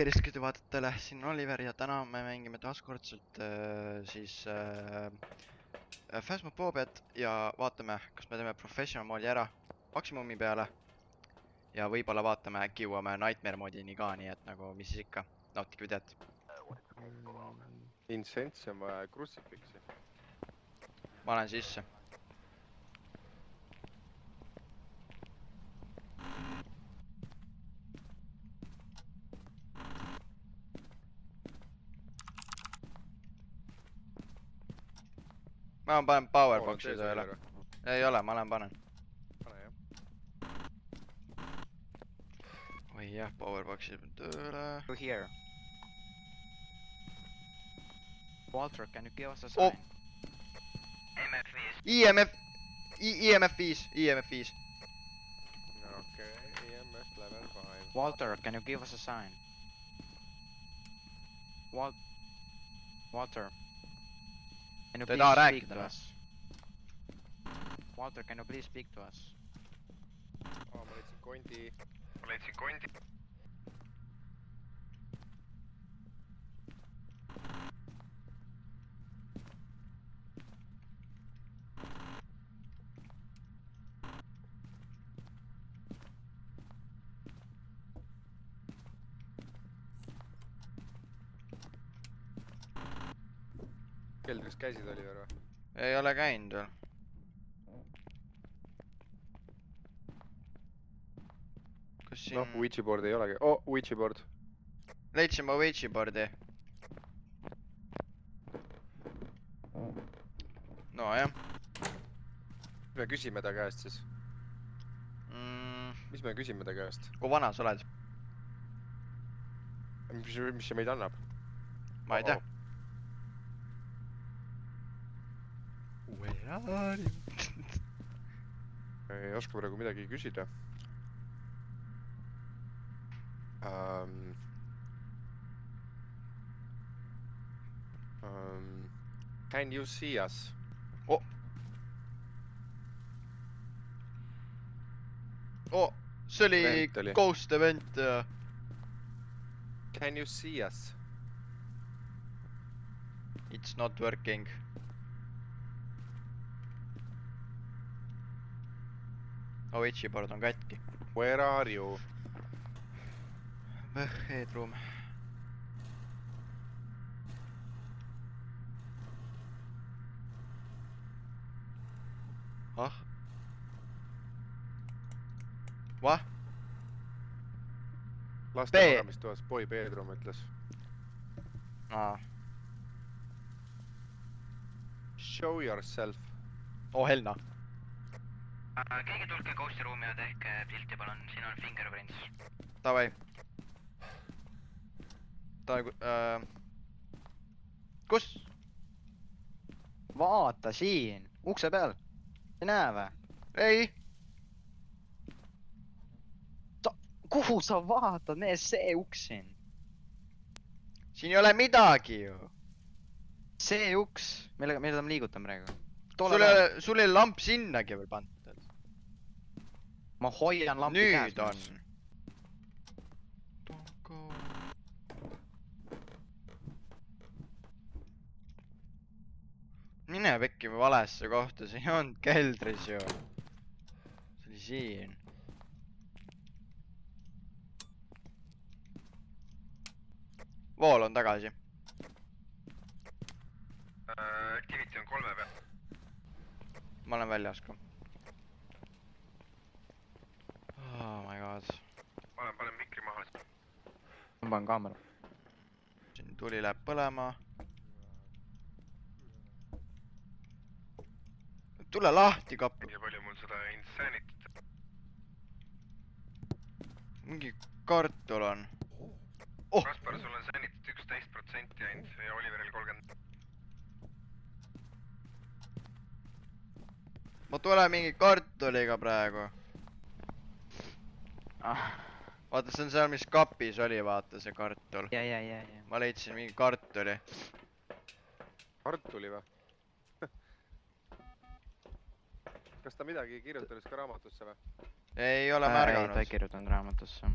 tervist kõige vaatajatele, siin on Oliver ja täna me mängime taaskordselt Phasmophobiat ja vaatame, kas me teeme professional moodi ära maksimumi peale. Ja võib-olla vaatame, äkki jõuame Nightmare moodini ka, nii et nagu, mis siis ikka, nautige videot. Incense on vaja Crucifixi. Ma olen sisse. Ma panen powerbox'i tööle. Ei ole, ma panen. Pane jah. Oi jah, powerbox'i tööle. Here. Walter, can you give us a sign? IMF 5. Okei, EMF level 5. Walter, can you give us a sign? Walter. Can you Ta ei please taha speak rääkida to või? us? Walter, can you please speak to us? Ma leidsin kondi. Keldris käisid Oliver või? Ei ole käinud veel. Kas siin... Noh, Ouija board ei olegi. Oh, Ouija board. Leidsin ma Ouija boardi. No jah. Mis me küsime ta käest siis? Mis me küsime ta käest? Kui vana sa oled? Mis see meid annab? Ma ei tea. Where are you? Ei oska praegu midagi küsida. Can you see us? Oh, see oli Vent oli. Ghost Event. Can you see us? It's not working. Ouija board on katki. Where are you? Headroom. Ah? Vah? Laste B. magamistoas, boy bedroom ütles. Aa. Show yourself. Oh, Helna. Keegi tulge Ghosti ruumi ja tehke pilti palun, siin on fingerprints. Davai. Kus? Vaata siin, ukse peal. Ei näe või? Ei. Kuhu sa vaatad, mees, see uks siin? Siin ei ole midagi ju. See uks, millega me liigutan praegu. Sul ei lamp sinnagi veel pandud. Ma hoian lampi käes. Nüüd on. Mine pekki valesse kohta, see ei olnud keldris ju. See oli siin. Vool on tagasi. Activity on 3 peal. Ma olen väljas ka. Oh my god. Panen mikri maha. Ma panen kaamera. Siin tuli läheb põlema. Tule lahti kaplu. Ja palju mul seda Insanity't? Mingi kartul on. Oh! Kaspar, sul on Sanity't 11% ainult ja Oliveril 30%. Ma tulen mingi kartuliga praegu. Vaata, see on seal, mis kapis oli, vaata see kartul. Ja. Ma leidsin mingi kartuli. Kartuli või? Kas ta midagi kirjutades ka raamatusse või? Ei ole Ei, märganud. ta ei kirjutanud raamatusse.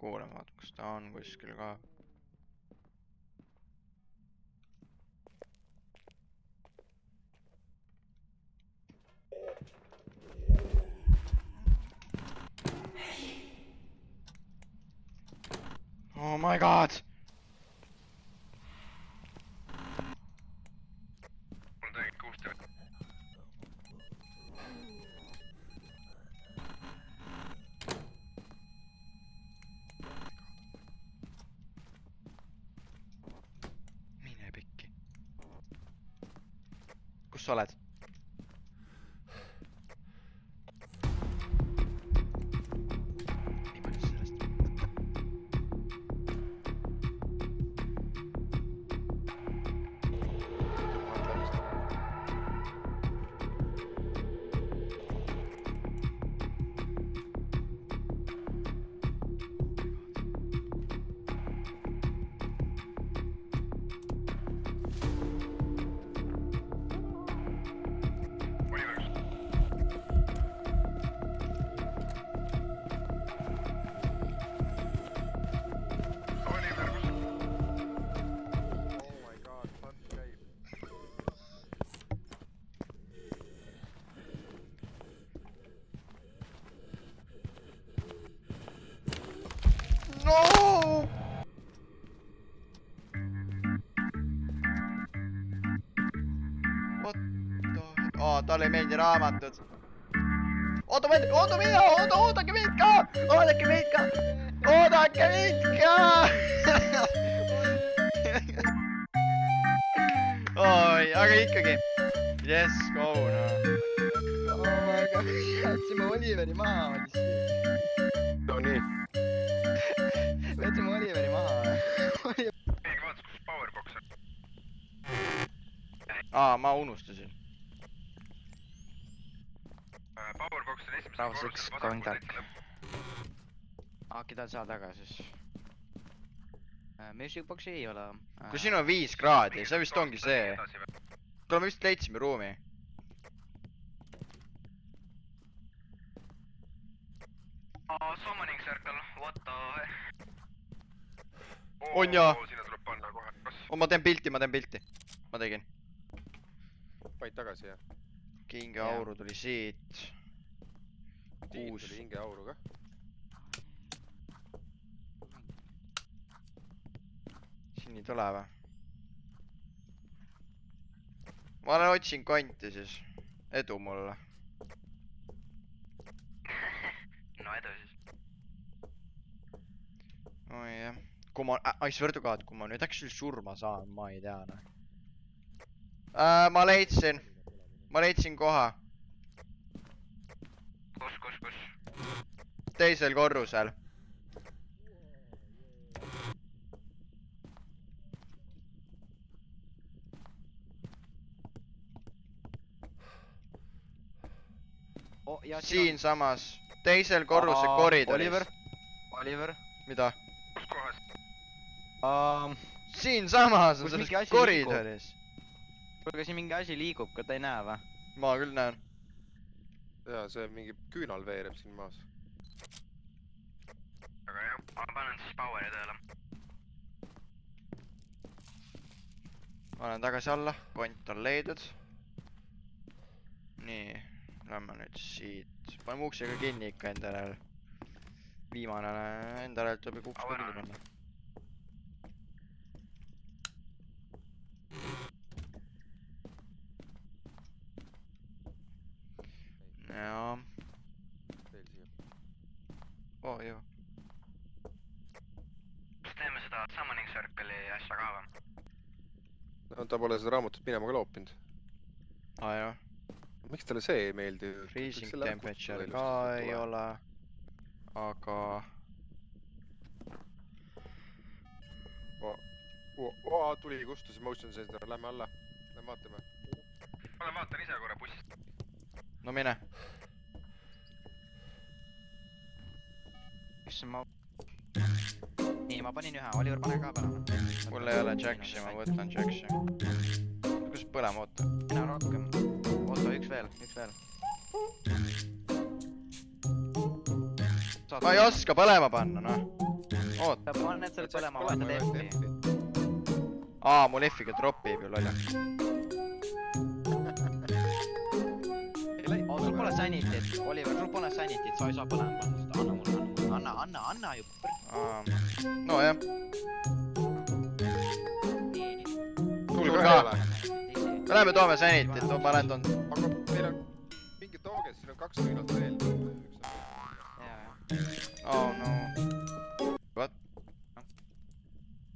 kuulama, vaata kas ta on kuskil ka. Oh my god! mul tegid 6 Mine pikki. Kus sa oled? Nii palju sellest. Oliver, Oh my god, fuck käib. No! What the... talle ei meeldi raamatud. Oota mina, oodake mind ka! Oodake mind ka! Oodake mind ka! Oi, aga ikkagi. Yes, go no. Oh my god, jätsime Oliveri maha vist. No nii. Jätsime Oliveri maha. keegi vaatas, kus Powerbox on. Ma unustasin. Powerbox on esimesel Bravo, korrusel six, vasakul going dark. täitsa lõpp. Keda sa taga siis? Music box'i ei ole. Kui siin on 5 kraadi, see vist ongi see. Kuule, me vist leidsime ruumi. Summoning circle, what the... On jaa. Sinna tuleb panna kohe. Kas Ma teen pilti. Ma tegin. Vaid tagasi jah. Kinge Jaa. auru tuli siit. Siit 6. tuli hingeauru ka. Siin ei tule või? Ma olen otsin konti siis. Edu mulle. No edu siis. Oi jah. Kui ma... I swear to god, kui ma nüüd actually surma saan, ma ei tea noh. Ma leidsin koha. Kus? Teisel korrusel. Siin samas. Teisel korruse koridoris. Oliver. Mida? kus kohas? Siin samas on Kus selles mingi asi koridoris. Kuulge, siin mingi asi liigub, ka ta ei näe või? Ma küll näen. Jaa, see mingi küünal veereb siin maas. Aga jah. Ma panen siis power'i tööle. Ma olen tagasi alla, kont on leidnud. Nii, lähme nüüd siit. Paneme uksega kinni ikka enda järel. Viimane enda järel tuleb uks ka kinni panna. Jaa. Veel siia. Joo. Kas teeme seda summoning circle'i asja ka või? No ta pole seda raamatut minema ka loopinud. Jah. Miks talle see ei meeldi? Freezing temperature ka ei ole. Aga... Tuli kustus motion sensor, lähme alla. Lähme vaatame. Ma vaatan ise korra bussist. No mine. Issand ma... Nii, ma panin ühe, Oliver pane ka peale. Mul ei ole Jaxi, ma võtan Jaxi. Kus põlema oota? Mina rohkem. Oota, üks veel. Ma ei oska põlema panna, noh. oot , sa paned selle põlema , vahetad F-i . mul F-iga tropib ju loll . Sul pole sanitit , Oliver , sul pole sanitit , sa ei saa põlema panna seda , anna mulle , anna ju . nojah , sul ka. ka ei ole . me läheme toome sanitit , ma lähen toon . aga meil on mingi tooge , siin on 2 minut veel . Oh no . What ?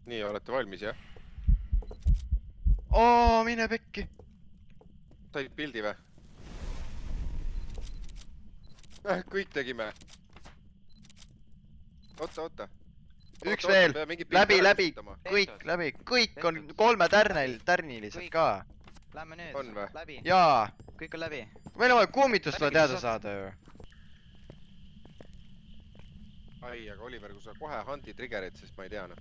nii , olete valmis jah ? Mine pekki . said pildi või ? kõik tegime . oota . Üks veel. Läbi , kõik läbi , kõik on 3 tärnilised ka . Lähme nüüd On või? , läbi , jaa , kõik on läbi . meil on vaja kummitust vaja Läbi, teada kas saada ju . ai , aga Oliver , kui sa kohe hundi trigger'id , siis ma ei tea noh .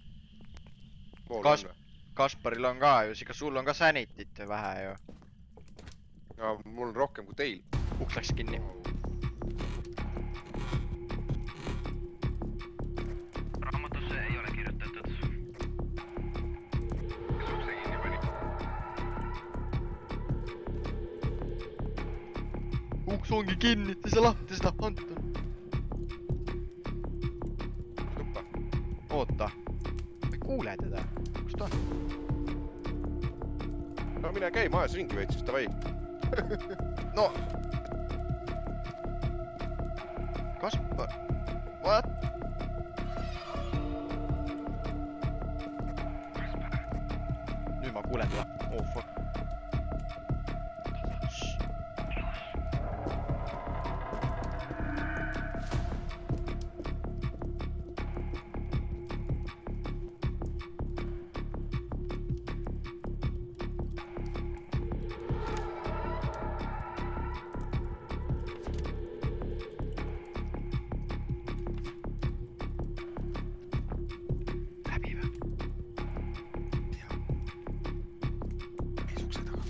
Kas- Kasparil on ka ju , ega sul on ka sanitit ju vähe ju . no, mul on rohkem kui teil . uks läks kinni . raamatusse ei ole kirjutatud . kes ukse kinni pani ? uks ongi kinni , ei saa lahti seda , Anton . tuppa . oota , ma ei kuule teda , kus ta on ? no mine käi majas ringi veits , siis davai . no . Kaspar , what ? nüüd ma kuulen teda , oh fuck . läbi või ? mees ukse taga .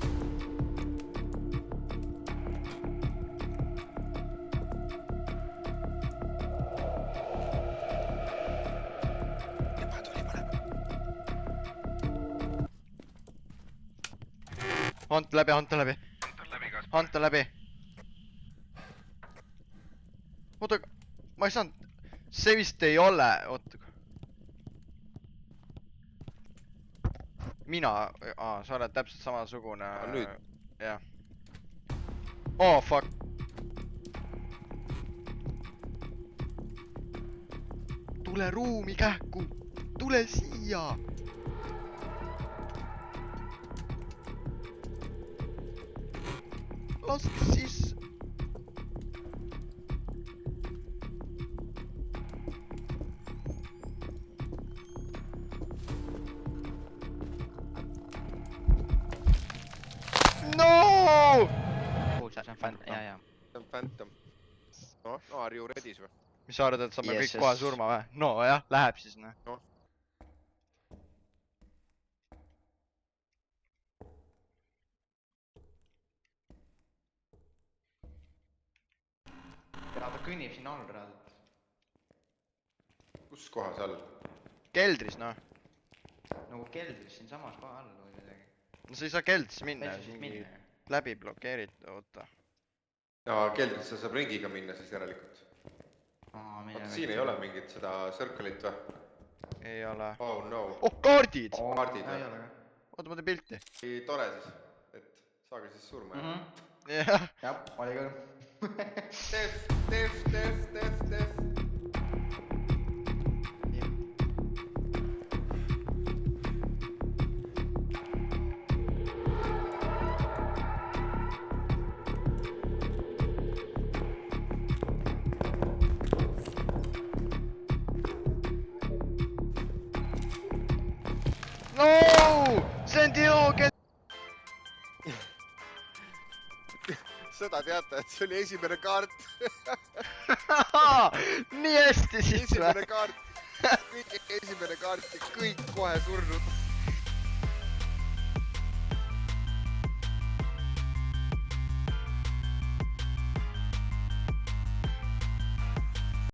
juba tuli parem . Ant läbi , Ant läbi , Anton läbi kas ? Ant läbi . oota , ma ei saanud , see vist ei ole , oota . mina , sa oled täpselt samasugune . nüüd? jah . Oh fuck . tule ruumi kähku , tule siia . laske sisse . no . kuulsa , see on fänn , ja . see on Phantom . noh , are you ready's või ? mis sa arvad , et saame Yes, kõik kohe yes. surma või ? nojah , läheb siis noh . ja ta kõnnib siin all reaalselt . kus kohas all ? keldris noh . nagu keldris siinsamas koha all või midagi . no sa ei saa keldrisse minna , täitsa siin minna . läbi blokeeritud , oota . aa , keldrisse saab ringiga minna siis järelikult . siin ei ole mingit seda circle'it või ? ei ole . Oh no . oh , kaardid . kaardid ei või ? ole ka . oota , ma teen pilti . tore siis , et saage siis surma jah . jah . jah , oli küll . Def . no , see on Diogen . seda teate , et see oli esimene kaart . nii hästi siis või ? esimene kaart , kõige esimene kaart ja kõik kohe surnud .